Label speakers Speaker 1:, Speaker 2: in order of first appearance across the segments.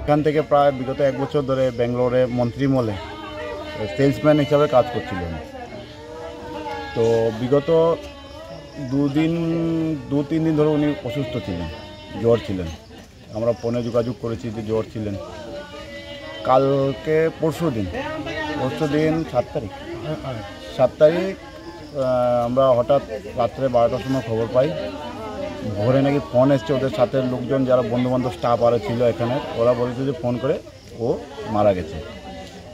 Speaker 1: এখান থেকে প্রায় বিগত 1 বছর ধরে ব্যাঙ্গালোরে মন্ত্রী মলে সেলসম্যান হিসাবে কাজ করছিলেন। তো বিগত 2-3 দিন ধরে উনি অসুস্থ ছিলেন, জ্বর ছিলেন। আমরা ফোনে যোগাযোগ করেছি যে জ্বর ছিলেন। কালকে পরশু দিন 7 তারিখ আমরা হঠাৎ রাত্রে 12টার সময় খবর পাই, ভোরে নাকি ফোন এসছে ওদের সাথে লোকজন যারা বন্ধুবান্ধব স্টাফ আরও ছিল এখানে, ওরা বলেছে যে ফোন করে ও মারা গেছে।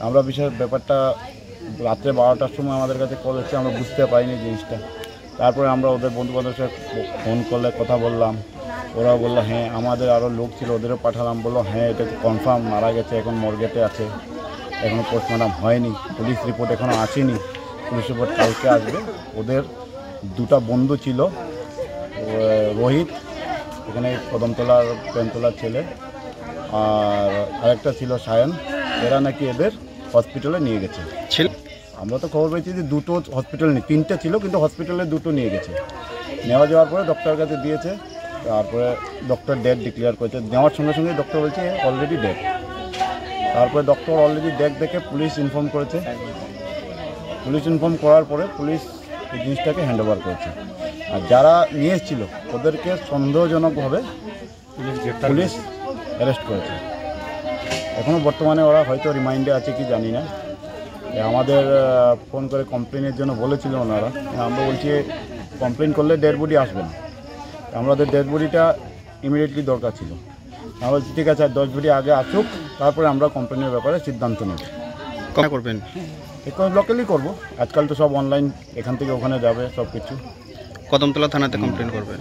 Speaker 1: আমরা বিশেষ ব্যাপারটা রাত্রে 12টার সময় আমাদের কাছে কল এসছে, আমরা বুঝতে পারিনি জিনিসটা। তারপরে আমরা ওদের বন্ধুবান্ধবের সাথে ফোন করলে কথা বললাম, ওরা বললো হ্যাঁ, আমাদের আরও লোক ছিল ওদেরও পাঠালাম, বললো হ্যাঁ এটা কনফার্ম মারা গেছে, এখন মর্গেতে আছে, এখনও পোস্টমর্টম হয়নি, পুলিশ রিপোর্ট এখনও আসেনি, পুলিশ রিপোর্ট কালকে আসবে। ওদের 2টা বন্ধু ছিল, রোহিত এখানে কদমতলার প্রেমতলার ছেলে, আর আরেকটা ছিল সায়ন, এরা নাকি এদের হসপিটালে নিয়ে গেছে। আমরা তো খবর পেয়েছি যে 2টো হসপিটাল নেই, 3টে ছিল কিন্তু হসপিটালে 2টো নিয়ে গেছে। নেওয়া যাওয়ার পরে ডক্টরের কাছে দিয়েছে, তারপরে ডক্টর ডেথ ডিক্লেয়ার করেছে। নেওয়ার সঙ্গে সঙ্গে ডক্টর বলছে অলরেডি ডেথ। তারপরে ডক্টর অলরেডি ডেথ দেখে পুলিশ ইনফর্ম করেছে। পুলিশ ইনফর্ম করার পরে পুলিশ এই জিনিসটাকে হ্যান্ড ওভার করেছে। আর যারা নিয়ে এসেছিল ওদেরকে সন্দেহজনকভাবে পুলিশ অ্যারেস্ট করেছে। এখনও বর্তমানে ওরা হয়তো রিমাইন্ডে আছে কি জানি না। আমাদের ফোন করে কমপ্লেনের জন্য বলেছিল ওনারা, আমরা বলছি কমপ্লেন করলে ডেড বডি আসবে না, আমাদের ডেড বডিটা ইমিডিয়েটলি দরকার ছিল। আমরা বলছি ঠিক আছে 10 বডি আগে আসুক, তারপরে আমরা কমপ্লেনের ব্যাপারে সিদ্ধান্ত নেব।
Speaker 2: কবে করবেন?
Speaker 1: এখন লোকালি করবো, আজকাল তো সব অনলাইন, এখান থেকে ওখানে যাবে সব কিছু।
Speaker 2: কদমতলা থানাতে কমপ্লেন করবেন?